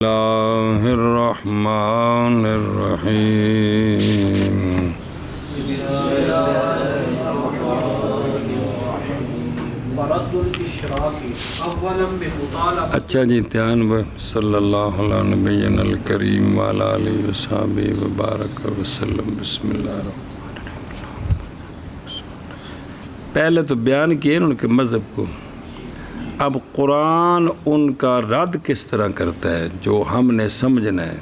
اللہ الرحمن الرحیم اچھا جی دھیان صلی اللہ علیہ نبینا الکریم وعلی آلہ وصحبہ وبارک وسلم بسم اللہ الرحمن الرحیم۔ پہلے تو بیان کیے ان کے مذہب کو، اب قرآن ان کا رد کس طرح کرتا ہے جو ہم نے سمجھنا ہے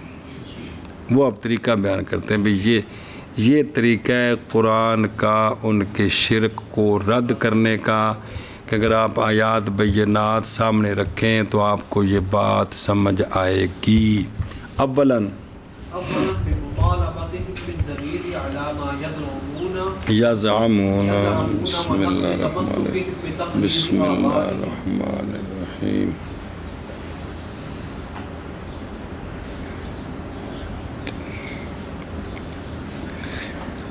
وہ اب طریقہ بیان کرتے ہیں۔ بھئی یہ طریقہ ہے قرآن کا ان کے شرک کو رد کرنے کا کہ اگر آپ آیات بینات سامنے رکھیں تو آپ کو یہ بات سمجھ آئے گی۔ اولاً یزعمون بسم اللہ الرحمن الرحیم بسم اللہ الرحمن الرحیم۔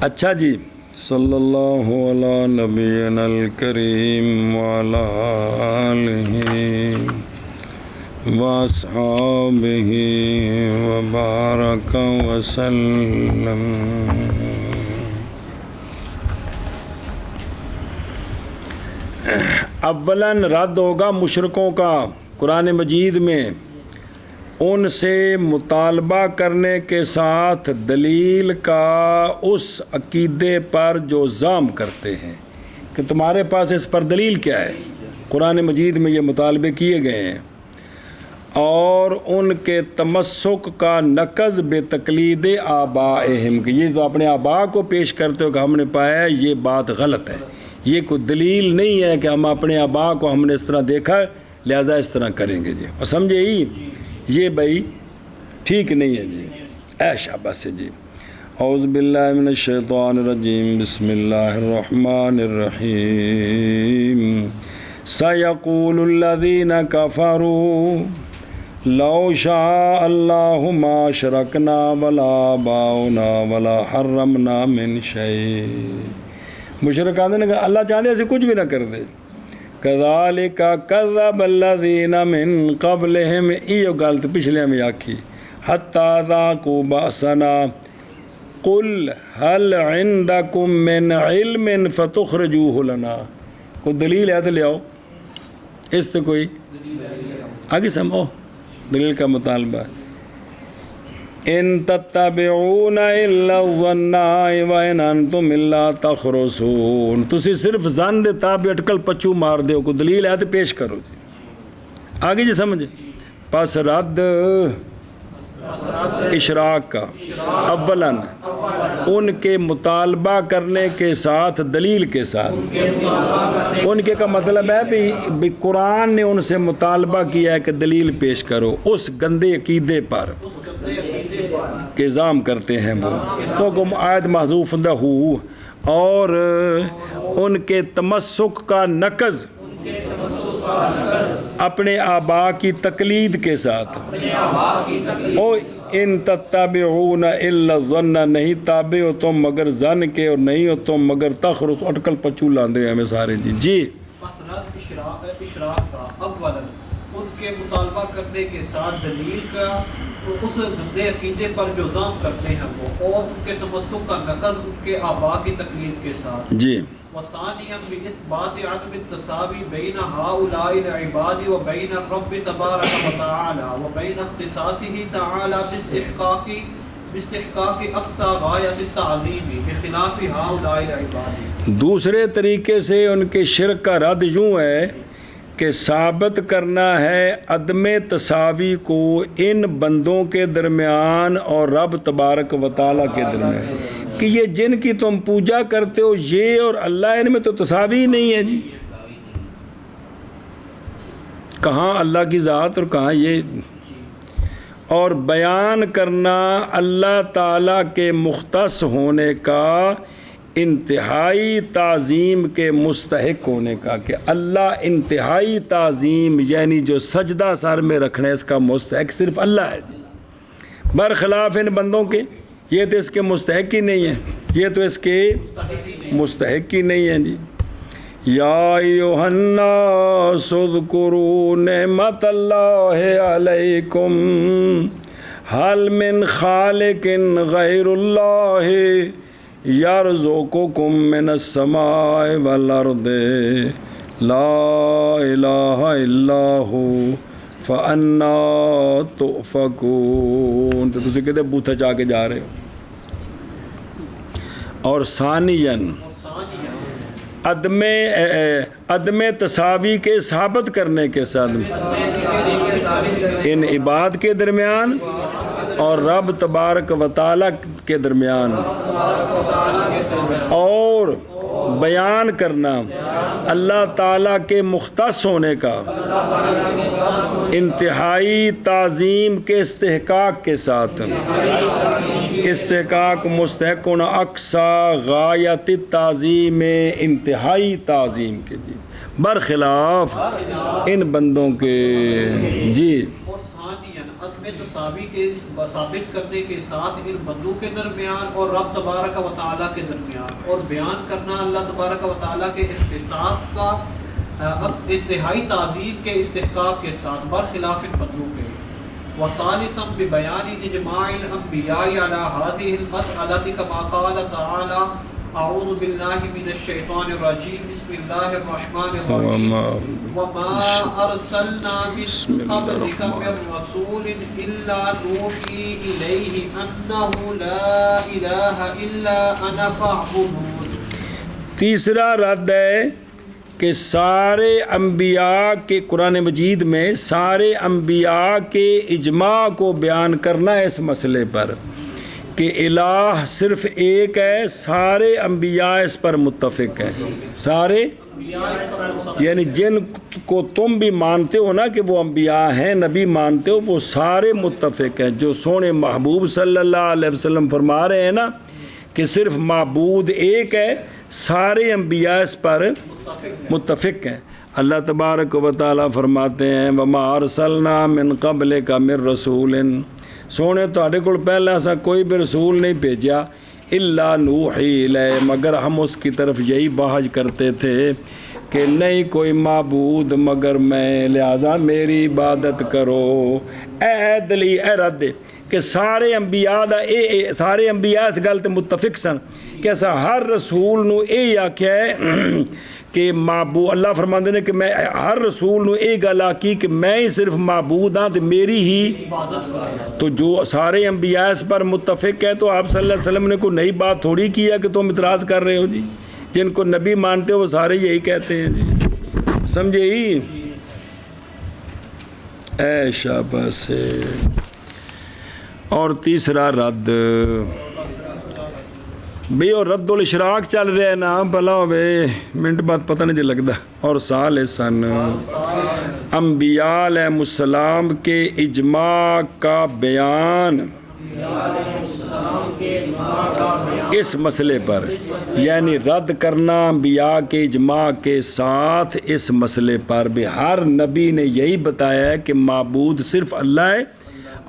اچھا جی، صلی اللہ علی نبینا الکریم وعلی آلہ واصحابہ وبارک وسلم۔ اولاً رد ہوگا مشرکوں کا قرآن مجید میں ان سے مطالبہ کرنے کے ساتھ دلیل کا اس عقیدے پر جو ظام کرتے ہیں کہ تمہارے پاس اس پر دلیل کیا ہے۔ قرآن مجید میں یہ مطالبے کیے گئے ہیں، اور ان کے تمسک کا نقض بے تقلید آبائہم کہ یہ تو اپنے آباء کو پیش کرتے ہو کہ ہم نے پایا ہے، یہ بات غلط ہے۔ یہ کوئی دلیل نہیں ہے کہ ہم اپنے آباء کو ہم نے اس طرح دیکھا لہذا اس طرح کریں گے جی، اور سمجھے ہی یہ بھائی ٹھیک نہیں ہے جی۔ اے شاباش سے جی۔ اعوذ باللہ من الشیطان الرجیم بسم اللہ الرحمن الرحیم۔ سیقول الذین کفروا لو شاء اللہ ما اشرکنا ولا آباؤنا ولا حرمنا من شیء۔ مشرکان نے کہا اللہ چاہتے ایسے کچھ بھی نہ کر دے۔ کذالک کذب الذین من قبلہم، ایو غلط پچھلے ہمیں آکھی۔ حتی ذاقوا بأسنا قل هل عندکم من علم فتخرجوہ لنا۔ کوئی دلیل ہے تو لے آؤ، اس سے کوئی آگے سمجھو دلیل کا مطالبہ۔ ان تتبعون الا الظن وان انتم الا تخرصون۔ تسی صرف ظن دے تابع اٹکل پچو مار دیو، کو دلیل ہے تو پیش کرو جی۔ آگے جی سمجھے۔ پس رد اشراق کا اولاً ان کے مطالبہ کرنے کے ساتھ دلیل کے ساتھ، ان کے کا مطلب ہے بھی قرآن نے ان سے مطالبہ کیا ہے کہ دلیل پیش کرو اس گندے عقیدے پر کہ ظام کرتے ہیں وہ تو آیت محذوف ہو، اور ان کے تمسک کا نقض اپنے آباء کی تقلید کے ساتھ۔ او ان تتبعون الا الظن، نہیں تابع ہو تم مگر ظن کے، اور نہیں ہو تم مگر تخرص اٹکل پچو لاندے ہمیں سارے جی۔ جی اشراق کا اولا ان کے مطالبہ کرنے کے ساتھ دلیل کا اس گندے عقیدے پر جو ظام کرتے ہیں وہ، اور ان کے تمسک کا نقض ان کے آباء کی تقلید کے ساتھ جی۔ وثانیاً بإثبات عدم التساوی بین هؤلاء العباد وبین الرب تبارک وتعالی وبین اختصاصه تعالی باستحقاق اقصى غایت التعظیم بخلاف هؤلاء العباد۔ دوسرے طریقے سے ان کے شرک کا رد یوں ہے کہ ثابت کرنا ہے عدم تساوی کو ان بندوں کے درمیان اور رب تبارک و تعالی کے درمیان، کہ یہ جن کی تم پوجا کرتے ہو یہ اور اللہ ان میں تو تساوی نہیں ہے جی۔ کہاں اللہ کی ذات اور کہاں یہ، اور بیان کرنا اللہ تعالیٰ کے مختص ہونے کا، انتہائی تعظیم کے مستحق ہونے کا، کہ اللہ انتہائی تعظیم یعنی جو سجدہ سر میں رکھنا ہے اس کا مستحق صرف اللہ ہے جی، برخلاف ان بندوں کے یہ تو اس کے مستحق ہی نہیں ہے، یہ تو اس کے مستحق ہی نہیں ہے جی۔ یا ایھا الناس اذکروا نعمت اللہ علیکم هل من خالق غیر اللہ یرزقکم من السماء والارض لا الہ الا ہو فانا تؤفکون. تو تسی کہتے بوتھا چاہ کے جا رہے ہو. اور ثانیاً عدم تساوی کے ثابت کرنے کے ساتھ ان عباد کے درمیان اور رب تبارک و تعالی کے درمیان اور بیان کرنا اللہ تعالیٰ کے مختص ہونے کا انتہائی تعظیم کے استحقاق کے ساتھ. استحقاق مستحقن اقصا غایت تعظیم انتہائی تعظیم کے جی برخلاف ان بندوں کے جی. اور ثانیاً عدم تساوی کے ثابت کرنے کے ساتھ ان بندوں کے درمیان اور رب تبارک و تعالیٰ کے درمیان اور بیان کرنا اللہ تبارک و تعالیٰ کے اختصاص کا انتہائی تعظیم کے استحقاق کے ساتھ برخلاف ان بندوں کے. وثالثاً ببیان اجماع الانبیاء علی هذه المسألة كما قال تعالی اعوذ باللہ من الشیطان الرجیم بسم اللہ الرحمن الرحیم وما ارسلنا من قبلک من رسول الا نوحی الیہ انہ لا الہ الا انا فاعبدون. تیسرا رد ہے کہ سارے انبیاء کے قرآن مجید میں سارے انبیاء کے اجماع کو بیان کرنا ہے اس مسئلے پر کہ الہ صرف ایک ہے. سارے انبیاء اس پر متفق ہیں. سارے یعنی جن کو تم بھی مانتے ہو نا کہ وہ انبیاء ہیں نبی مانتے ہو وہ سارے متفق ہیں. جو سونے محبوب صلی اللہ علیہ وسلم فرما رہے ہیں نا کہ صرف معبود ایک ہے سارے انبیاء اس پر متفق ہیں. اللہ تبارک و تعالیٰ فرماتے ہیں وما ارسلنا من قبلک من رسول سونے تواڈے کول پہلے ایسا کوئی بھی رسول نہیں بھیجا الا نوحی الیہ مگر ہم اس کی طرف یہی بحث کرتے تھے کہ نہیں کوئی معبود مگر میں لہذا میری عبادت کرو. اے دلی اے رد کہ سارے انبیاء سارے انبیاء اس گل تے متفق سن کہ ایسا ہر رسول نو یہ آخیا ہے کہ معبود اللہ فرماندے نے کہ میں ہر رسول نو یہ گل آکی کہ میں ہی صرف معبود ہاں تو میری ہی. تو جو سارے انبیاء اس پر متفق ہے تو آپ صلی اللہ علیہ وسلم نے کوئی نئی بات تھوڑی کی ہے کہ تم اعتراض کر رہے ہو جی. جن کو نبی مانتے ہو وہ سارے یہی کہتے ہیں جی. سمجھے ہی اے شاباش. اور تیسرا رد بھئی اور رد الاشراق چل رہا ہے نا بھلا ہوئے منٹ بعد پتہ نہیں لگتا. اور ثالثاً انبیاء علیہ السلام کے اجماع کا بیان اس مسئلے پر یعنی رد کرنا انبیاء کے اجماع کے ساتھ اس مسئلے پر بھی ہر نبی نے یہی بتایا ہے کہ معبود صرف اللہ ہے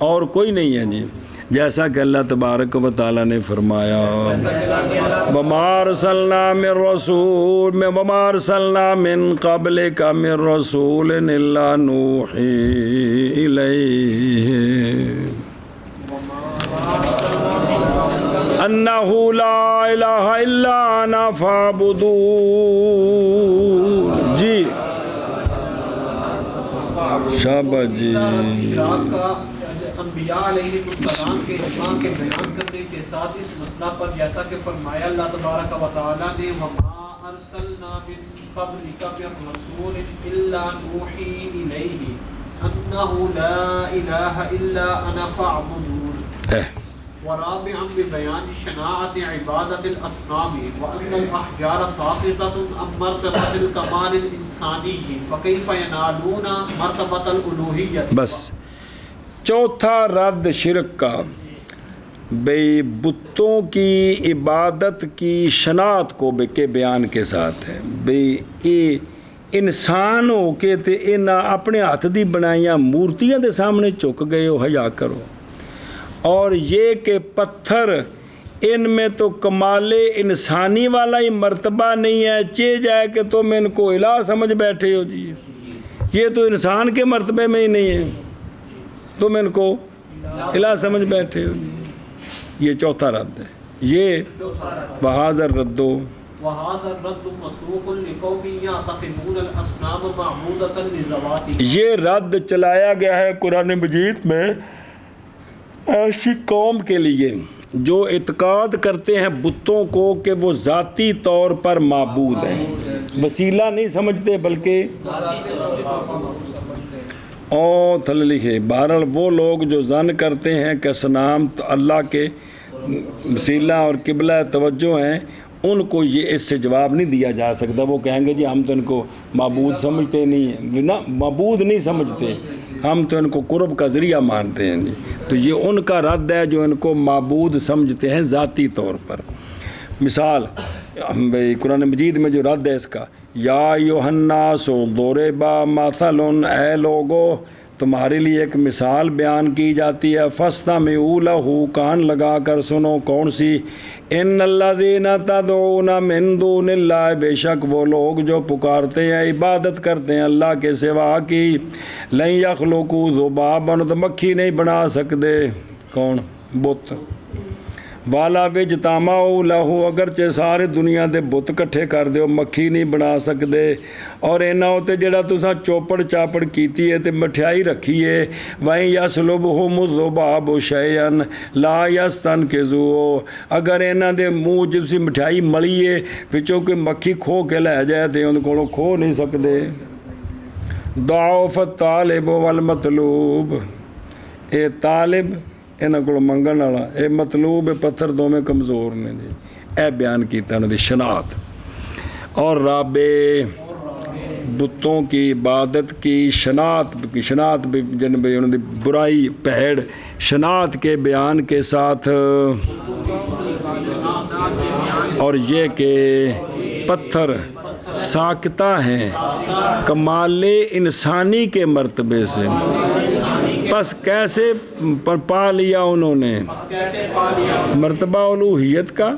اور کوئی نہیں ہے جی. جیسا کہ اللہ تبارک و تعالیٰ نے فرمایا وما ارسلنا من رسول وما ارسلنا من قبلک من رسول الا نوحی الیہ انہ لا الہ الا انا فاعبدون. جی شاباش جی. انبیاء علیہ السلام کے اجماع کے بیان کرنے کے ساتھ اس مسئلہ پر جیسا کہ فرمایا اللہ تبارک و تعالیٰ نے وما ارسلنا من قبلک من رسول الا نوحی الیہ انہ لا الہ الا انا فاعبدون. ورابعا ببیان شناعت عبادت الاصنام وان الاحجار ساقطة عن مرتبة الکمال الانسانی فکیف ینالون مرتبة الالوہیت. بس چوتھا رد شرک کا بھئی بتوں کی عبادت کی شناعت کو کے بیان کے ساتھ ہے. بھئی یہ انسان ہو کے تے انہاں اپنے ہاتھ دی بنائیاں مورتیاں دے سامنے چک گئے ہو حیا کرو. اور یہ کہ پتھر ان میں تو کمال انسانی والا ہی مرتبہ نہیں ہے، چہ جائے کہ تم ان کو الہ سمجھ بیٹھے ہو جی، یہ تو انسان کے مرتبے میں ہی نہیں ہے، تم ان کو الہ سمجھ بیٹھے ہو جی۔ یہ چوتھا رد ہے، یہ وَهَذَا الرَّدُّ وَهَذَا الرَّدُّ مَسْرُوقٌ لِقَوْمٍ يَعْتَقِدُونَ الْأَصْنَامَ مَعْبُودَةً لِذَوَاتِهَا، یہ رد چلایا گیا ہے قرآن مجید میں ایسی قوم کے لیے جو اعتقاد کرتے ہیں بتوں کو کہ وہ ذاتی طور پر معبود ہیں، وسیلہ نہیں سمجھتے بلکہ تھلے لکھے بہرحال وہ لوگ جو ظن کرتے ہیں کہ صنام اللہ کے وسیلہ اور قبلہ توجہ ہیں، ان کو یہ اس سے جواب نہیں دیا جا سکتا۔ وہ کہیں گے جی ہم تو ان کو معبود سمجھتے نہیں ہیں، نہ معبود نہیں سمجھتے، ہم تو ان کو قرب کا ذریعہ مانتے ہیں جی۔ تو یہ ان کا رد ہے جو ان کو معبود سمجھتے ہیں ذاتی طور پر۔ مثال قرآن مجید میں جو رد ہے اس کا، یا ایھا الناس ضرب مثل، اے لوگو تمہارے لیے ایک مثال بیان کی جاتی ہے، فاستمعوا لہ، کان لگا کر سنو، کون سی؟ ان الذین تدعون من دون اللہ، بے شک وہ لوگ جو پکارتے ہیں عبادت کرتے ہیں اللہ کے سوا کی، لن یخلقوا ذبابا، تو مکھی نہیں بنا سکتے، کون؟ بت، والا وجتمعوا لہ، اگرچہ سارے دنیا دے بت کٹھے کر دیو مکھی نہیں بنا سکتے۔ اور اینا ہوتے جڑا تساں چوپڑ چاپڑ کیتی ہے تے مٹھائی رکھی ہے، وَإِن يَسْلُبْهُمُ الذُّبَابُ شَيْئًا لَا يَسْتَنقِذُوهُ، اگر اینا دے منہ جسی مٹھائی ملی ہے وچوں کوئی مکھی کھو کے لے جائے تے ان کو کھو نہیں سکتے۔ ضعف الطالب والمطلوب، اے طالب انہاں کو منگن والا، اے مطلوب پتھر دوویں کمزور نے جی، اے بیان کیتا انہاں دی شناعت اور رابع بتوں کی عبادت کی شناعت بھی جن بھی انہوں دی برائی پہڑ شناعت کے بیان کے ساتھ، اور یہ کہ پتھر ساکتہ ہیں کمال انسانی کے مرتبے سے، پس کیسے پا لیا انہوں نے مرتبہ الوہیت کا؟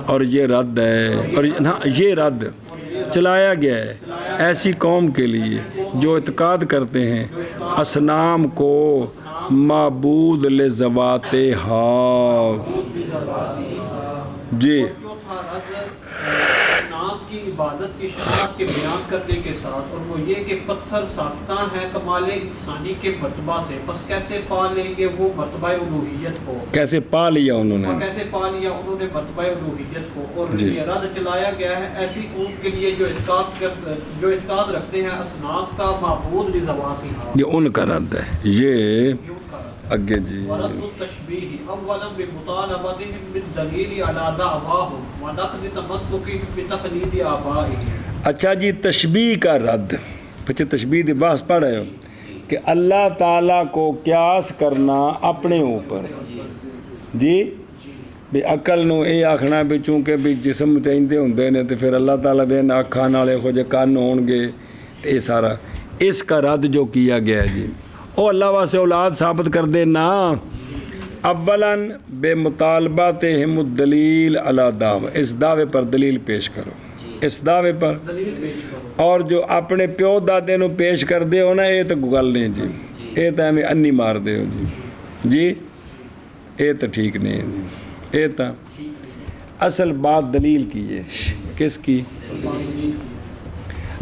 اور یہ رد ہے، اور یہ رد چلایا گیا ہے ایسی قوم کے لیے جو اعتقاد کرتے ہیں اصنام کو معبود لذواتہا۔ جی نام کی عبادت کی شناخت کے بیان کرنے کے ساتھ، اور وہ یہ کہ پتھر ساختہ ہیں کمال انسانی کے مرتبہ سے، پس کیسے پا لیں گے وہ مرتبہ الوہیت کو؟ کیسے پا لیا انہوں نے مرتبہ الوہیت کو؟ اور یہ رد چلایا گیا ہے ایسی قوم کے لیے جو اعتقاد رکھتے ہیں اصنام کا معبود لذواتہا، یہ ان کا رد ہے۔ یہ اگے جی ورد التشبیہ اولا بمطالبتہم بالدلیل علی دعواہم ونقض تمسکہم بتقلید آبائہم۔ اچھا جی، تشبیہ کا رد، پیچھے تشبیہ دی بحث پڑھ رہے ہو کہ اللہ تعالیٰ کو قیاس کرنا اپنے اوپر جی، بھی عقل نو یہ آکھنا بھی چونکہ بھی جسم تیندے ہوندے نے تو پھر اللہ تعالیٰ بھی اکھاں نالے خوجے کان ہون گے، یہ سارا اس کا رد جو کیا گیا ہے جی، او اللہ واسے اولاد ثابت کر دے نا۔ اولاً بے مطالباتہم الدلیل علی دعوی، اس دعوے پر دلیل پیش کرو، اس دعوے پر دلیل پیش کرو۔ اور جو اپنے پیو دادے نو پیش کر دے ہو نا، یہ تو گل نہیں جی، یہ تو ہمیں انی مار دے ہو جی، یہ تو ٹھیک نہیں ہے جی، یہ تو اصل بات دلیل کی ہے، کس کی؟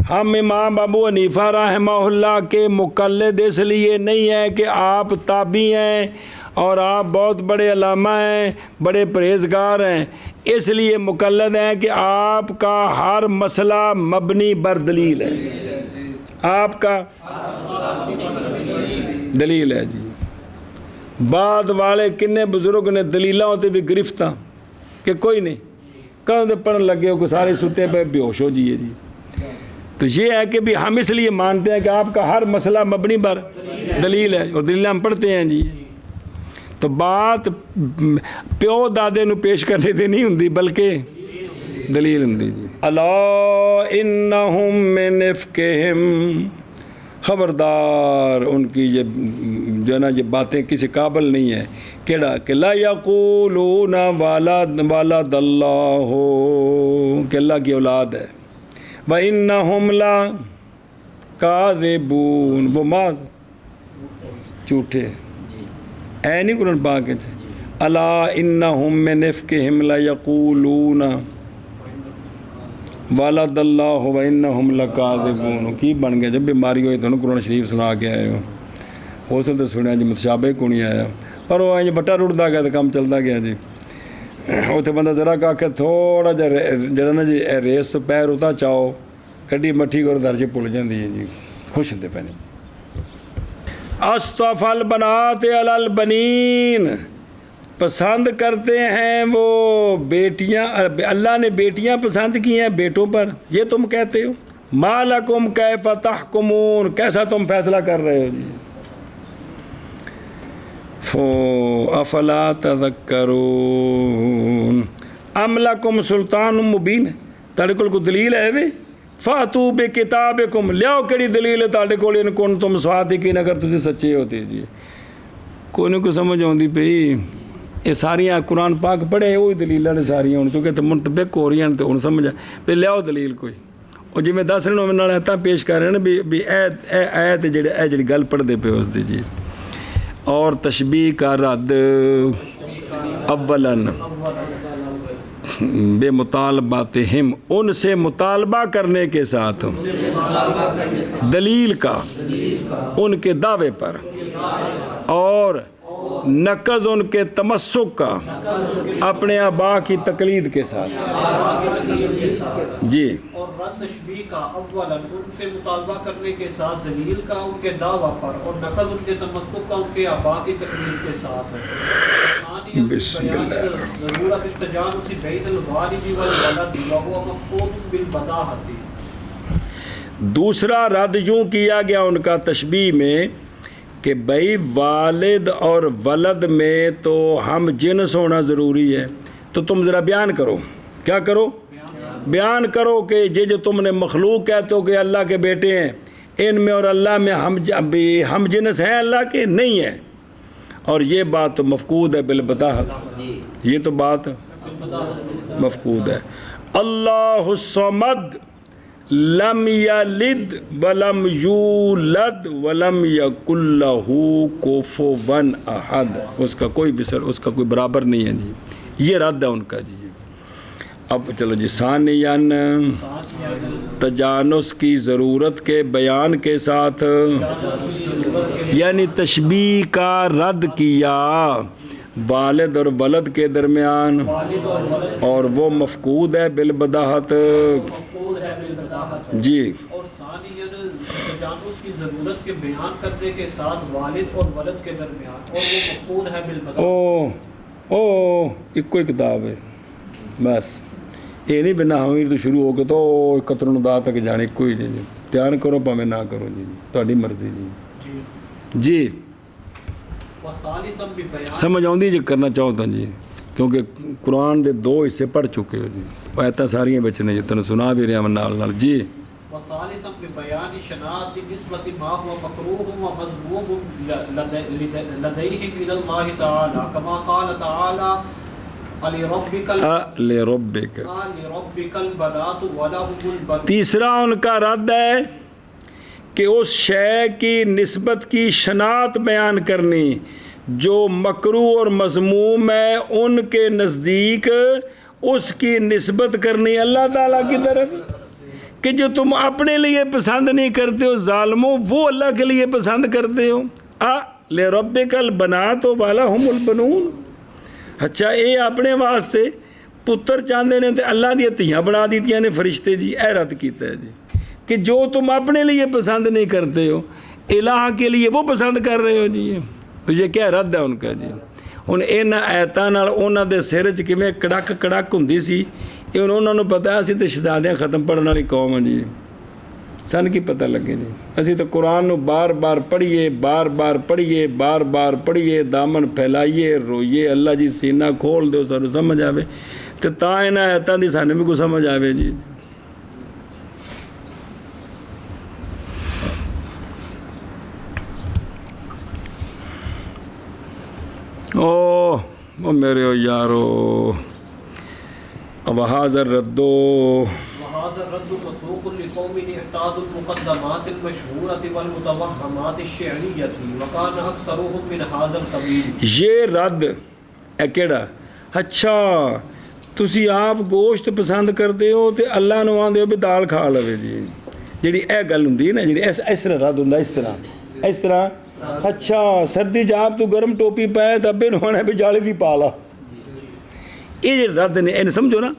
ہم امام ابو حنیفہ رحمہ اللہ کے مقلد اس لیے نہیں ہے کہ آپ تابعی ہیں اور آپ بہت بڑے علامہ ہیں، بڑے پرہیزگار ہیں، اس لیے مقلد ہیں کہ آپ کا ہر مسئلہ مبنی بر دلیل ہے، آپ کا دلیل ہے جی۔ بعد والے کنے بزرگ نے دلیلہ ہوتے بھی گرفتہ کہ کوئی نہیں، کہاں پڑھن لگے ہو کہ سارے ستے پہ بے ہوش ہو جیے جی۔ تو یہ ہے کہ بھی ہم اس لیے مانتے ہیں کہ آپ کا ہر مسئلہ مبنی پر دلیل ہے، اور دلیل ہم پڑھتے ہیں جی۔ تو بات پیو دادے نو پیش کرنے سے نہیں ہوندی بلکہ دلیل ہوندی جی۔ الا انہم من افکہم، خبردار ان کی یہ جو نا یہ باتیں کسی قابل نہیں ہے کیڑا کہ لا یقولون والد اللہ کہ اللہ کی اولاد ہے، وَإِنَّهُمْ لَكَاذِبُونَ وہ ماذ جھوٹے اے نہیں قرآن پاک ہے الا انہم من افکہم لیقولون والد اللہ وانہم لکاذبون کی بن گیا جب بیماری ہوئی تو قرآن شریف سنا کے آئے ہو سکتا تو سنیا جی متشابہ کو نہیں آیا پر وہ آئیں بٹا رڑتا گیا تو کام چلتا گیا جی اتنے بندہ ذرا کہا کہ تھوڑا جا نا جی ریس تو پیر ہوتا چاہو کڈی مٹھی کو در سے پل جاتی ہے جی خوش ہوتے پہ نہیں اصطفى البنات علی البنین پسند کرتے ہیں وہ بیٹیاں، اللہ نے بیٹیاں پسند کی ہیں بیٹوں پر، یہ تم کہتے ہو ما لکم کیف تحکمون کیسا تم فیصلہ کر رہے ہو جی افلا تذکرون ام لکم سلطان مبین تاڑے کو دلیل ہے وے فاتو بے کتابکم لیاؤ کڑی دلیل ہے تاڑے کو ان کون تم صادقین اگر تجھے سچے ہوتے جی کوئی کو سمجھ آتی پی یہ ساریاں قرآن پاک پڑھے وہی دلیل نے ساریاں ہوں چونکہ تو منطبق ہو رہی ہیں تو ہوں سمجھا پہ لیاؤ دلیل کوئی اور جی میں دس رہے ہوں ایتا پیش کر رہے ہیں بھی ایت جڑی گل پڑھ دے پہ اس دی جی اور تشبیہ کا رد اولاً بے مطالباتہم ان سے مطالبہ کرنے کے ساتھ دلیل کا ان کے دعوے پر اور نقض ان کے تمسک کا اپنے آبا کی تقلید کے ساتھ جی اور رد تشبیہ کا اولا ان سے مطالبہ کرنے کے ساتھ دلیل کا ان کے دعویٰ پر اور نقض ان کے تمسک کا ان کے آبا کی تقلید کے ساتھ ہے بسم اللہ ضرورت استجانس بیت الوالد والولد وهو مفقود بالبداہۃ دوسرا رد یوں کیا گیا ان کا تشبیہ میں کہ بھائی والد اور ولد میں تو ہم جنس ہونا ضروری ہے تو تم ذرا بیان کرو کیا کرو بیان کرو کہ یہ جو تم نے مخلوق کہتے ہو کہ اللہ کے بیٹے ہیں ان میں اور اللہ میں ہم جنس ہیں اللہ کے نہیں ہیں اور یہ بات تو مفقود ہے بالبداہۃ یہ تو بات مفقود ہے اللہ الصمد لم یلد ولم یولد ولم یکن لہ کفوا احد اس کا کوئی اس کا کوئی برابر نہیں ہے جی یہ رد ہے ان کا جی اب چلو جی ثانیاً تجانس کی ضرورت کے بیان کے ساتھ یعنی تشبیہ کا رد کیا والد اور ولد کے درمیان اور وہ مفقود ہے بالبداہت جی اور ثانیاً تجانس کی ضرورت کے بیان کرنے کے ساتھ والد اور ولد کے درمیان اور وہ مفقود ہے بالبداہت ایک کوئی کتاب ہے بس یہ نہیں بنا حمیر تو شروع ہو کے تو قطر ندا تک جانے کوئی جی دھیان کرو پاویں نہ کرو جی تہاڈی مرضی جی جی سمجھ آؤں جی کرنا چاہو تو جی کیونکہ قرآن دے 2 حصے پڑھ چکے ہو جی ایتاں ساریاں بچنے جی تنوں سنا بھی رہا نال جی وثالثا ببیان شناعت نسبت ما هو مکروہ و مذموم لدیہم الی اللہ تعالی کما قال تعالی لربک البنات ولہم البنون تیسرا ان کا رد ہے کہ اس شے کی نسبت کی شناعت بیان کرنی جو مکروہ اور مذموم ہے ان کے نزدیک اس کی نسبت کرنی اللہ تعالیٰ کی طرف کہ جو تم اپنے لیے پسند نہیں کرتے ہو ظالموں وہ اللہ کے لیے پسند کرتے ہو لربک البنات ولہم البنون اچھا یہ اپنے واسطے پتر چاہتے ہیں تو اللہ دی تیاں بنا دیتیاں نے فرشتے جی اے رد کیتا ہے جی کہ جو تم اپنے لیے پسند نہیں کرتے ہو الہ کے لیے وہ پسند کر رہے ہو جی تو یہ کیا رد ہے ان کا جی ہن انہاں ایتاں نال انہاں دے سر وچ کیویں کڑک کڑک ہوندی سی یہ انہاں نوں پتہ اسی تے شہزادیاں ختم پڑھن والی قوم ہیں جی سن کی پتہ لگے جی اسی تو قرآن نو بار بار پڑھیے بار بار پڑھیے بار بار پڑھیے دامن پھیلائیے روئیے اللہ جی سینہ کھول دو سانوں سمجھ آوے تے تاں انہاں ایتاں دی سانوں بھی کوئی سمجھ آوے جی او وہ میرے یارو اب حاضر ردو وهذا الرد مسروق لقوم اعتادوا المقدمات المشهورة والمتوهمات الشعرية وكان أكثرهم من هذا القبيل. یہ رد ہے کیڑا اچھا تسی آپ گوشت پسند کرتے ہو تے اللہ نو آندے ہو بھی دال کھا لوے جی جیڑی اے گل ہوندی نا جیڑی اس طرح رد ہوندا اس طرح اچھا سردی جاب تو گرم ٹوپی پائے تو ابے نوانا بھی جالی دی پالا. یہ رد نے این سمجھو نا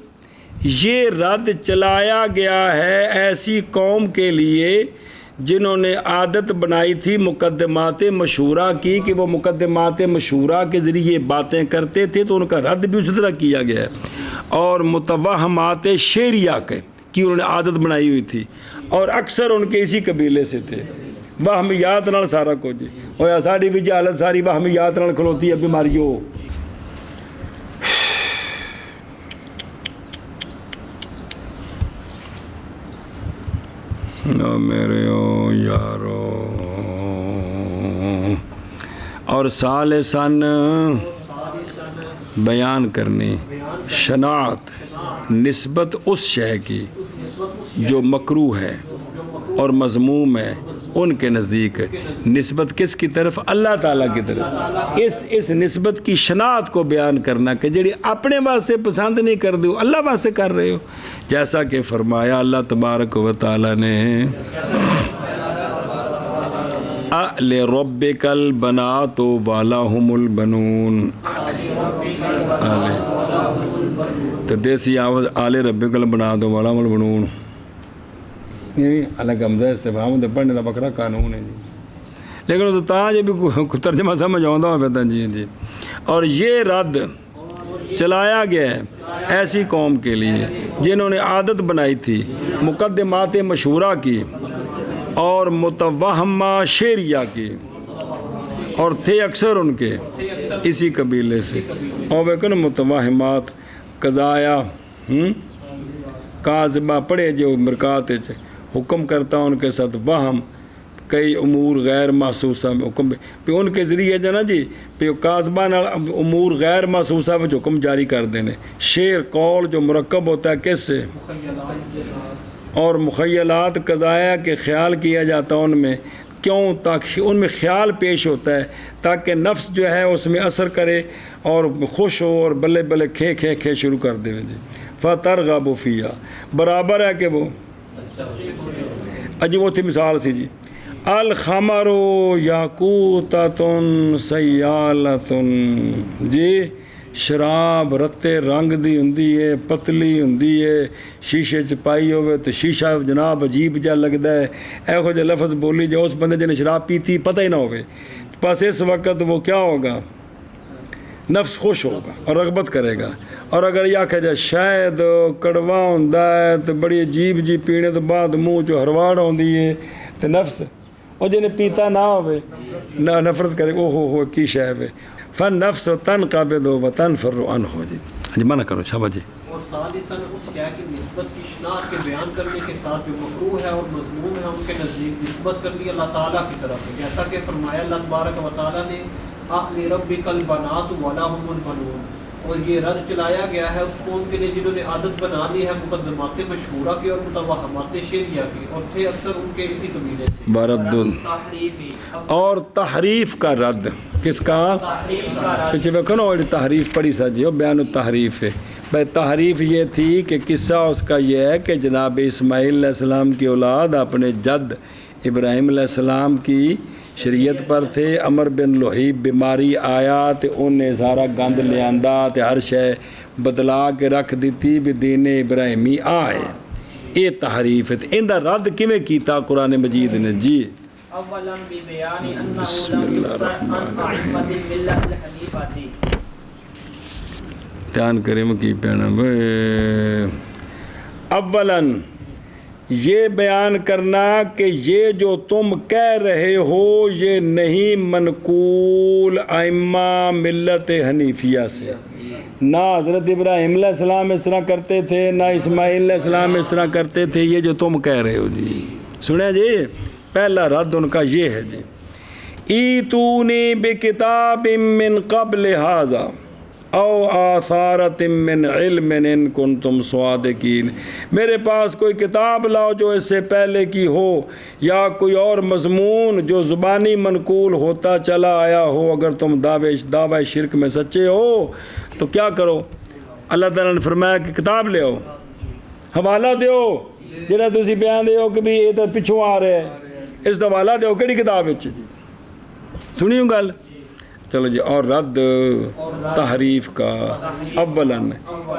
یہ رد چلایا گیا ہے ایسی قوم کے لیے جنہوں نے عادت بنائی تھی مقدمات مشہورہ کی کہ وہ مقدمات مشہورہ کے ذریعے باتیں کرتے تھے تو ان کا رد بھی اسی طرح کیا گیا ہے. اور متوہمات شعریہ کے کی انہوں نے عادت بنائی ہوئی تھی اور اکثر ان کے اسی قبیلے سے تھے. وہمیات نال سارا کچھ ہویا ساڑی بھی جہالت ساری وہمیات نال کھلوتی ہے بیماریوں. میرے یارو اور ثالثاً بیان کرنی شناعت نسبت اس شے کی جو مکروہ ہے اور مذموم ہے ان کے نزدیک نسبت کس کی طرف اللہ تعالیٰ کی طرف اس نسبت کی شناعت کو بیان کرنا کہ جڑی اپنے واسطے پسند نہیں کر دو اللہ واسطے کر رہے ہو. جیسا کہ فرمایا اللہ تبارک و تعالیٰ نے لِرَبِّكَ الْبَنَاتُ وَلَهُمُ الْبَنُونَ تو دیسی آواز آلِ رَبِّكَ الْبَنَاتُ وَلَهُمُ الْبَنُونَ الگ حمزہ استفہام تے پڑھنے دا بکرا قانون ہے جی لیکن تو تاں جے بھی ترجمہ سمجھ آوندا ہو پتا جی. اور یہ رد چلایا گیا ہے ایسی قوم کے لیے جنہوں نے عادت بنائی تھی مقدمات مشہورہ کی اور متوہمہ شعریہ کی اور تھے اکثر ان کے اسی قبیلے سے. اور ویکن متوہمات قضایا کاذبہ پڑھے جو مرکات حکم کرتا ان کے ساتھ وہم کئی امور غیر محسوسہ میں حکم پہ ان کے ذریعے جو نا جی پہ کاذبہ نال امور غیر محسوسہ میں حکم جاری کر دینے. شعر قول جو مرکب ہوتا ہے کس سے اور مخیلات قضایا کے خیال کیا جاتا ان میں کیوں تاکہ ان میں خیال پیش ہوتا ہے تاکہ نفس جو ہے اس میں اثر کرے اور خوش ہو اور بلے بلے کھے شروع کر دے جی. فَتَرْغَبُ فِيهَا برابر ہے کہ وہ اجی وہ تھی مثال سی جی الخمر یاقوتۃ سیالۃ جی شراب رتے رنگ دی ہوندی ہے پتلی ہوندی ہے شیشے چ پائی ہوئے تو شیشہ جناب عجیب جا لگتا ہے ایہو جے لفظ بولی جو اس بندے جنے شراب پیتی پتہ ہی نہ ہوئے بس اس وقت وہ کیا ہوگا نفس خوش ہوگا اور رغبت کرے گا. اور اگر یہ آکھا جائے شاید کڑوا ہوندا ہے تو بڑی عجیب جی پینے تو بعد منہ چو ہرواڑ ہوندی ہے تو نفس اور جنہیں پیتا نہ ہوئے نہ نفرت کرے او ہو کی شے ہے فن نفس تنقبض و تنفر عنہ جی منع کرو شابہ جی. اور ثالثاً اس کیا کہ نسبت کی شناخت کے بیان کرنے کے ساتھ جو مکروہ ہے اور مذموم ہے ان کے نزدیک نسبت کرنی اللہ تعالیٰ کی طرف ہے جیسا کہ فرمایا اللہ تبارک و تعالیٰ نے لِرَبِّكَ الْبَنَاتُ وَلَهُمُ الْبَنُونَ. اور یہ رد چلایا گیا ہے اس قوم کے لیے جنہوں نے عادت بنا لی ہے مقدمات مشہورہ کی اور متوہمات شعریہ کی اور تھے اکثر ان کے اسی قبیلے سے. برد اور تحریف کا رد کس کا پیچھے دیکھو نا اور تحریف پڑھی سا جی بیان التحریف ہے. بھائی تحریف یہ تھی کہ قصہ اس کا یہ ہے کہ جناب اسماعیل علیہ السلام کی اولاد اپنے جد ابراہیم علیہ السلام کی شریعت پر تھے. عمر بن لوہی بیماری آیا تو انہیں سارا گند لے آندا تے ہر شے بدلا کے رکھ دیتی بھی دین ابراہیمی آئے. یہ تحریف ہے. ان دا رد کیویں کیتا قرآن مجید نے جی بسم اللہ الرحمن الرحیم دھیان کریم کی پینا. اولاً یہ بیان کرنا کہ یہ جو تم کہہ رہے ہو یہ نہیں منقول ائمہ ملت حنیفیہ سے. نہ حضرت ابراہیم علیہ السلام اس طرح کرتے تھے نہ اسماعیل علیہ السلام اس طرح کرتے تھے. یہ جو تم کہہ رہے ہو جی سنیں جی پہلا رد ان کا یہ ہے جی ایتونی بکتاب من قبل ھذا او آثارت من علم ان کنتم صادقین، میرے پاس کوئی کتاب لاؤ جو اس سے پہلے کی ہو، یا کوئی اور مضمون جو زبانی منقول ہوتا چلا آیا ہو، اگر تم دعوی شرک میں سچے ہو تو کیا کرو؟ اللہ تعالیٰ نے فرمایا کہ کتاب لے آؤ، حوالہ دیو جہاں تسی بیان دیو کہ بھی یہ تو پچھوں آ رہے ہیں، اس دا حوالہ دیو کہڑی کتاب جی سنی ہوں گل؟ چلو جی، اور رد تحریف کا اولاً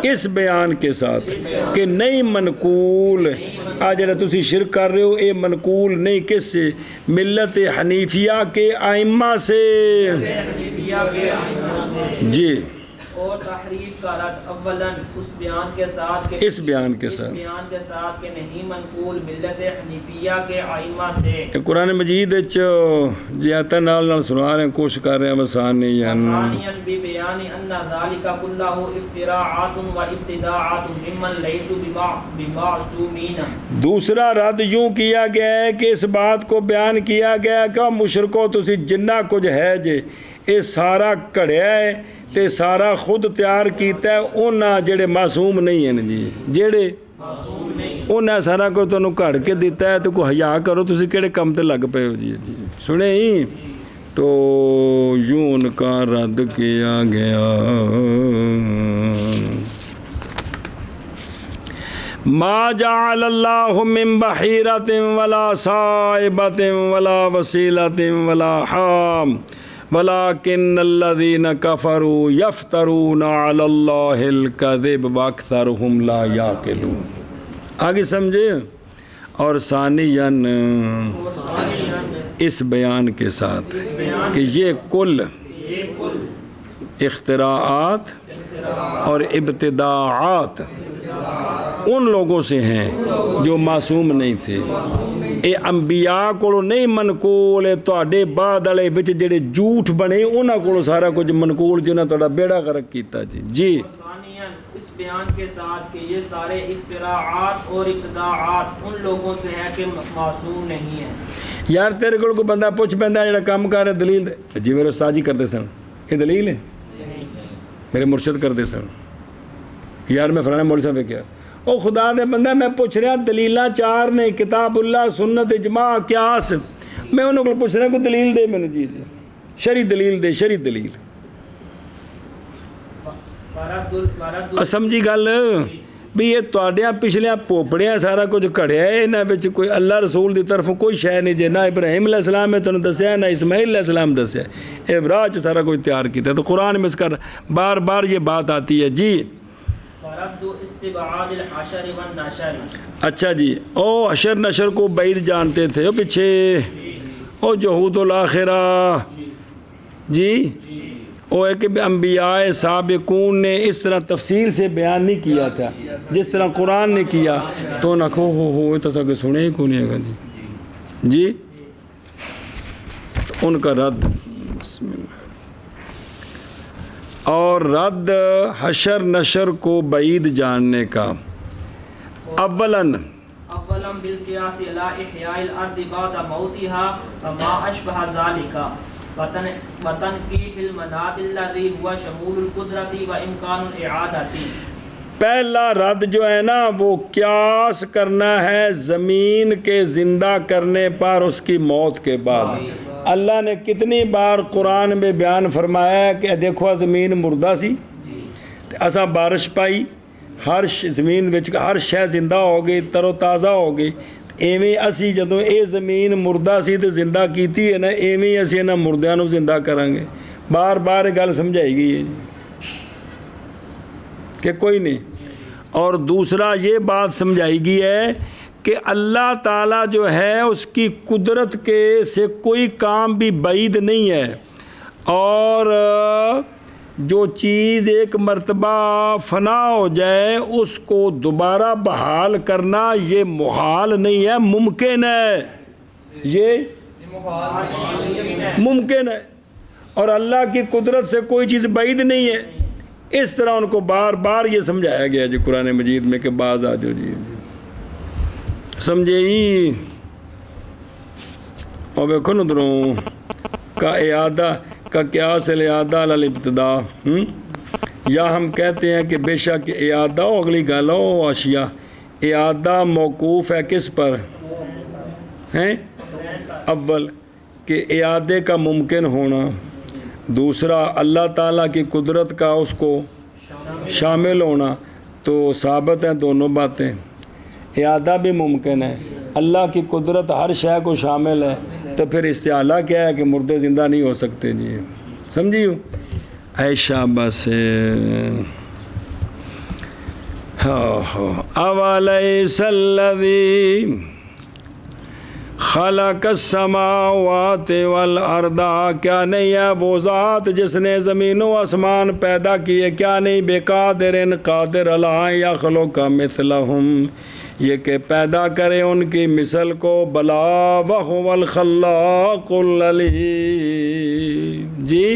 اس بیان کے ساتھ کہ نہیں منقول، آج جڑا تسی شرک کر رہے ہو اے منقول نہیں، کس سے؟ ملت حنیفیہ کے ائمہ سے، جی، اور تحریف کا رد اولاً اس بیان کے ساتھ کہ اس بیان کے ساتھ کہ نہیں منقول ملت حنیفیہ کے ائمہ سے۔ کہ قرآن مجید جی آتا نال سنا رہے ہیں، کوشش کر رہے ہیں ثانیاً ببیان ان ذلك كله افتراعات و ابتداعات ممن لیسوا بمعصومین۔ دوسرا رد یوں کیا گیا ہے کہ اس بات کو بیان کیا گیا کہ مشرکو تسی جنہ کچھ ہے جے یہ سارا کڑیا ہے تے سارا خود تیار کیتا ہے، انہاں جڑے معصوم نہیں ہیں جی، جڑے انہاں سارا کو تنوں کڑ کے دیتا ہے، تو کوئی حیا کرو تسی کیڑے کم تے لگ پے ہو جی۔ سنے ہی تو یوں ان کا رد کیا گیا۔ ما جعل اللہ من بحیرۃ ولا صائبۃ ولا وسیلۃ ولا حام ولكن الذين كفروا يفترون على الله الكذب واكثرهم لا يعقلون۔ آگے سمجھے؟ اور ثانیاً اس بیان کے ساتھ کہ یہ کل اختراعات اور ابتداعات ان لوگوں سے ہیں جو معصوم نہیں تھے، اے انبیاء کو نہیں منقول ہے، تواڈے بعد والے وچ جڑے جھوٹ بنے انہاں کو سارا کچھ منقول جنہاں تہاڈا بیڑا غرق کیتا جی۔ جی ثانیاً اس بیان کے ساتھ کہ یہ سارے اختراعات اور ابتداعات ان لوگوں سے ہیں کہ معصوم نہیں ہیں۔ یار تیرے کو بندہ پوچھ پیندا جڑا کام کر دلیل دے، جی میرے استاد جی کرتے سن، یہ دلیل ہے؟ میرے مرشد کرتے سن، یار میں فلانا مولوی صاحب کیا، او خدا دے بندہ میں پوچھ رہا دلیلاں چار نے، کتاب اللہ، سنت، اجماع، قیاس، میں انہوں کو پوچھ رہا کوئی دلیل دے میں نے، جی جی شرعی دلیل دے، شرعی دلیل۔ سمجھی گل بھی یہ تواڈیاں پچھلیاں پوپڑیاں سارا کچھ کھڑیا ہے، انہاں وچ کوئی اللہ رسول دی طرف کوئی شے نہیں جے، نہ ابراہیم علیہ السلام نے تنوں دسیا نہ اسماعیل علیہ السلام دسیا، ابراہ چ سارا کچھ تیار کیتا ہے۔ تو قرآن میں اس کا بار بار یہ بات آتی ہے جی۔ اچھا جی، او حشر نشر کو بعید جانتے تھے، او پیچھے او جہود الاخرہ جی، او ہے کہ انبیاء سابقون نے اس طرح تفصیل سے بیان نہیں کیا تھا جس طرح قرآن نے کیا، تو نہ کہو ہو تو سب سنے ہی کون ہے گا جی جی۔ ان کا رد بسم اللہ، اور رد حشر نشر کو بعید جاننے کا اولاً بالقیاس الی احیاء الارض بعد موتها وما اشبہ ذلک وتنقیح المناط الذی هو شمول القدرۃ وامکان الاعادۃ۔ پہلا رد جو ہے نا وہ قیاس کرنا ہے زمین کے زندہ کرنے پر اس کی موت کے بعد۔ اللہ نے کتنی بار قرآن میں بیان فرمایا ہے کہ دیکھو زمین مردہ سی اساں بارش پائی، ہر زمین وچ ہر شے زندہ ہو گئی، تر و تازہ ہو گئی، ایویں اسی جدوں اے زمین مردہ سی تے زندہ کیتی ہے نا، ایویں اسی انہاں مردیاں نوں زندہ کریں گے۔ بار بار گل سمجھائی گئی ہے کہ کوئی نہیں۔ اور دوسرا یہ بات سمجھائی گئی ہے کہ اللہ تعالیٰ جو ہے اس کی قدرت کے سے کوئی کام بھی بعید نہیں ہے، اور جو چیز ایک مرتبہ فنا ہو جائے اس کو دوبارہ بحال کرنا یہ محال نہیں ہے، ممکن ہے، یہ ممکن ہے، اور اللہ کی قدرت سے کوئی چیز بعید نہیں ہے۔ اس طرح ان کو بار بار یہ سمجھایا گیا جی قرآن مجید میں کہ باز آ جاؤ جی، سمجھے ہی۔ اور دیکھو ندروں کا اعادہ کا قیاس الابتدا، یا ہم کہتے ہیں کہ بے شک اعادہ ہو اگلی گل ہو اشیاء اعادہ موقوف ہے کس پر ہیں اول کہ اعادے کا ممکن ہونا دوسرا اللہ تعالیٰ کی قدرت کا اس کو شامل ہونا تو ثابت ہیں دونوں باتیں اعادہ بھی ممکن ہے اللہ کی قدرت ہر شے کو شامل ہے تو پھر استعلا کیا ہے کہ مردے زندہ نہیں ہو سکتے جی سمجھیو ایشا بس اولیس الذی خلق السماوات والارض کیا نہیں ہے وہ ذات جس نے زمین و آسمان پیدا کیے کیا نہیں بقادر قادر علی یخلق مثلہم یہ کہ پیدا کرے ان کی مثل کو بلا وہو الخلاق العلیم جی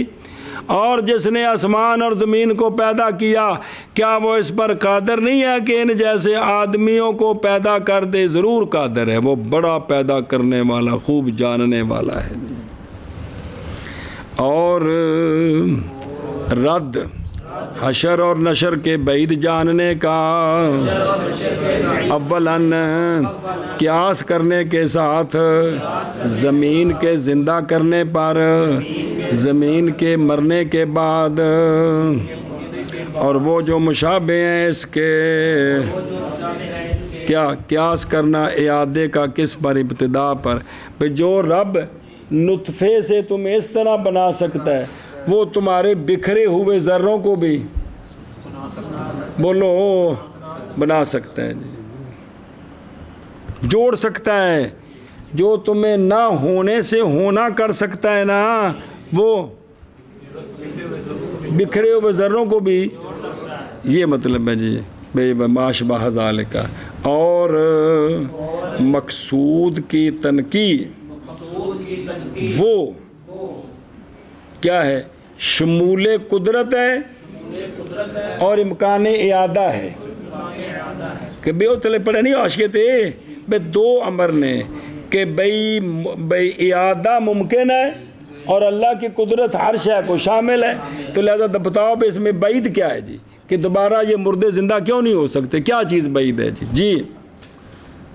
اور جس نے آسمان اور زمین کو پیدا کیا کیا وہ اس پر قادر نہیں ہے کہ ان جیسے آدمیوں کو پیدا کر دے ضرور قادر ہے وہ بڑا پیدا کرنے والا خوب جاننے والا ہے اور رد حشر اور نشر کے بعید جاننے کا اولاً قیاس کرنے کے ساتھ زمین کے زندہ کرنے پر زمین کے مرنے کے بعد اور وہ جو مشابہ ہیں اس کے کیا قیاس کرنا اعادے کا کس پر ابتدا پر پہ جو رب نطفے سے تمہیں اس طرح بنا سکتا ہے وہ تمہارے بکھرے ہوئے ذروں کو بھی بولو بنا سکتا ہے جوڑ سکتا ہے جو تمہیں نہ ہونے سے ہونا کر سکتا ہے نا وہ بکھرے ہوئے ذروں کو بھی یہ مطلب ہے جی بے ماشبہ ذالک اور مقصود کی تنقید وہ کیا ہے شمول قدرت ہے اور امکان اعادہ ہے کہ بے اتلے پڑھے نہیں عاشقے تھے بے دو امر نے کہ بھئی اعادہ ممکن ہے اور اللہ کی قدرت ہر شے کو شامل ہے تو لہذا بتاؤ بے اس میں بعید کیا ہے جی کہ دوبارہ یہ مردے زندہ کیوں نہیں ہو سکتے کیا چیز بعید ہے جی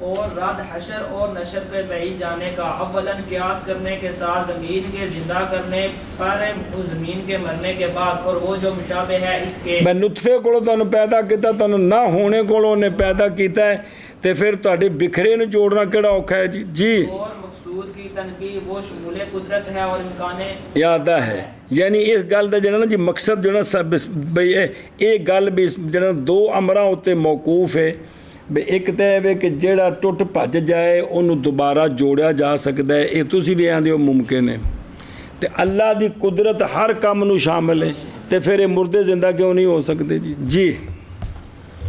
اور رد حشر اور نشر کے بعید جانے کا اولاً قیاس کرنے کے ساتھ زمین کے زندہ کرنے پر زمین کے مرنے کے بعد اور وہ جو مشابہ ہے اس کے میں نطفے کو تمہیں پیدا کیتا تمہیں نہ ہونے کو نے پیدا کیتا ہے تے پھر تہاڈے بکھرے نو جوڑنا کیڑا اوکھا ہے جی اور مقصود کی تنقید وہ شمول قدرت ہے اور امکان اعادہ ہے یعنی اس گل دا جڑا نا جی مقصد جو نا سب بھئی یہ گل بھی جڑا دو امراں اُتے موقوف ہے بے ایک تے ہے کہ جیڑا ٹوٹ بھج جائے انہوں دوبارہ جوڑیا جا سکتا ہے یہ تسی بھی آندے ہو ممکن ہے تے اللہ دی قدرت ہر کام نو شامل ہے تے پھر یہ مردے زندہ کیوں نہیں ہو سکتے جی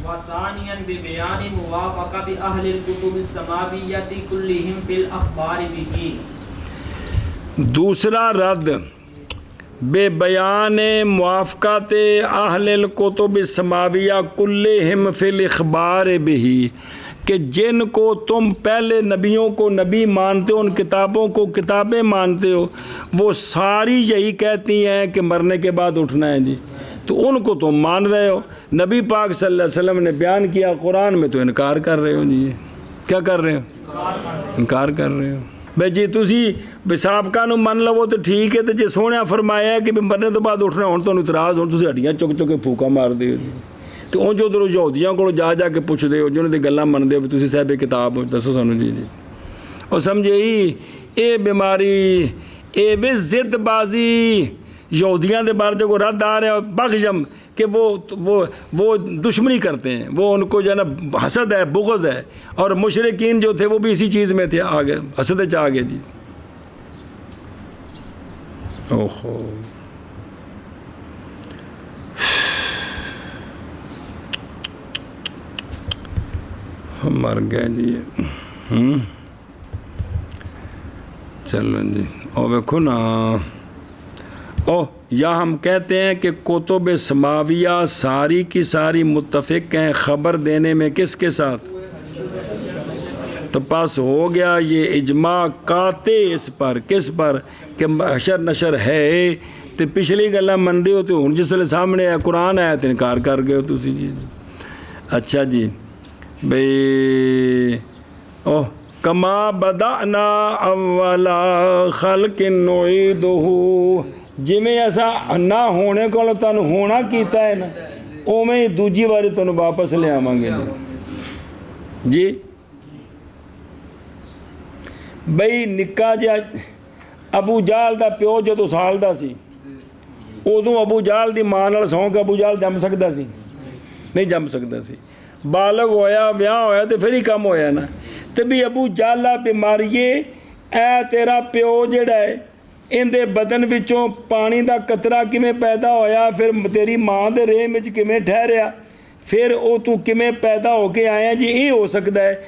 وثانیاً ببیان موافقت اہل الکتب السماویۃ کلہم فی الاخبار بھی دوسرا رد بے بیان موافقت اہل الکتب السماویہ کلہم فی الاخبار بھی کہ جن کو تم پہلے نبیوں کو نبی مانتے ہو ان کتابوں کو کتابیں مانتے ہو وہ ساری یہی کہتی ہیں کہ مرنے کے بعد اٹھنا ہے جی تو ان کو تم مان رہے ہو نبی پاک صلی اللہ علیہ وسلم نے بیان کیا قرآن میں تو انکار کر رہے ہو جی کیا کر رہے ہو انکار کر رہے ہو بھائی جی تسی سابقہ نو من لو تو ٹھیک ہے تو جی سونے فرمایا ہے کہ مرنے تو بعد اٹھنا ہوں تو اعتراض ہوں تسی ہڈیاں چک چک کے پھوکا مار دے ہو جی تو ان جو ادھر یہودیاں کو جا جا کے پوچھ دے ہو جنہوں نے گلاں من دے ہو تسی صاحب کتاب دسو سانو جی اور سمجھے اے بیماری اے بے ضد بازی یہودیاں دے بارے جو رد آ رہے ہیں بغیم کہ وہ دشمنی کرتے ہیں وہ ان کو جو ہے نا حسد ہے بغض ہے اور مشرکین جو تھے وہ بھی اسی چیز میں تھے آگے حسد آگے جی اوہو مر گئے جی چلو جی اور دیکھو نا یا ہم کہتے ہیں کہ کتب سماویہ ساری کی ساری متفق ہیں خبر دینے میں کس کے ساتھ تو پاس ہو گیا یہ اجماع قاطع اس پر کس پر کہ حشر نشر ہے ਤੇ ਪਿਛਲੀ ਗੱਲਾਂ ਮੰਨਦੇ ਹੋ ਤੇ ਹੁਣ ਜਿਸਲੇ ਸਾਹਮਣੇ ਆ ਕੁਰਾਨ ਆਇਆ ਤੇ ਇਨਕਾਰ ਕਰ ਗਏ ਹੋ ਤੁਸੀਂ ਜੀ। ਅੱਛਾ ਜੀ ਬਈ ਉਹ ਕਮਾ ਬਦਾਨਾ ਅਵਲਾ ਖਲਕਿਨ ਨੁਈਦੁਹੂ, ਜਿਵੇਂ ਅਸਾਂ ਨਾ ਹੋਣੇ ਕੋਲ ਤੁਹਾਨੂੰ ਹੋਣਾ ਕੀਤਾ ਹੈ ਨਾ, ਉਵੇਂ ਹੀ ਦੂਜੀ ਵਾਰੀ ਤੁਹਾਨੂੰ ਵਾਪਸ ਲਿਆਵਾਂਗੇ ਜੀ। ਬਈ ਨਿੱਕਾ ਜਿਹਾ ਅਬੂ ਜਾਹਲ ਦਾ ਪਿਓ ਜਦੋਂ ਸਾਲ ਦਾ ਸੀ, ਉਦੋਂ ਅਬੂ ਜਾਹਲ ਦੀ ਮਾਂ ਨਾਲ ਸੌਂ ਕੇ ਅਬੂ ਜਾਹਲ ਜੰਮ ਸਕਦਾ ਸੀ? ਨਹੀਂ ਜੰਮ ਸਕਦਾ ਸੀ। ਬਾਲਗ ਹੋਇਆ, ਵਿਆਹ ਹੋਇਆ ਤੇ ਫਿਰ ਹੀ ਕੰਮ ਹੋਇਆ ਨਾ। ਤੇ ਵੀ ਅਬੂ ਜਾਹਲਾ ਬਿਮਾਰੀਏ ਐ ਤੇਰਾ ਪਿਓ ਜਿਹੜਾ ਹੈ, ਇਹਦੇ ਬਦਨ ਵਿੱਚੋਂ ਪਾਣੀ ਦਾ ਕਤਰਾ ਕਿਵੇਂ ਪੈਦਾ ਹੋਇਆ, ਫਿਰ ਤੇਰੀ ਮਾਂ ਦੇ ਰੇਮ ਵਿੱਚ ਕਿਵੇਂ ਠਹਿਰਿਆ, ਫਿਰ ਉਹ ਤੂੰ ਕਿਵੇਂ ਪੈਦਾ ਹੋ ਕੇ ਆਇਆ ਜੀ। ਇਹ ਹੋ ਸਕਦਾ ਹੈ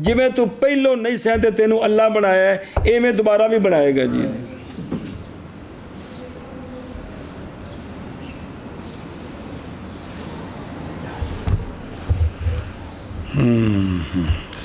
ਜਿਵੇਂ ਤੂੰ ਪਹਿਲੋਂ ਨਹੀਂ ਸੈਂ ਤੇ ਤੈਨੂੰ ਅੱਲਾ ਬਣਾਇਆ ਹੈ, ਇਵੇਂ ਦੁਬਾਰਾ ਵੀ ਬਣਾਏਗਾ ਜੀ।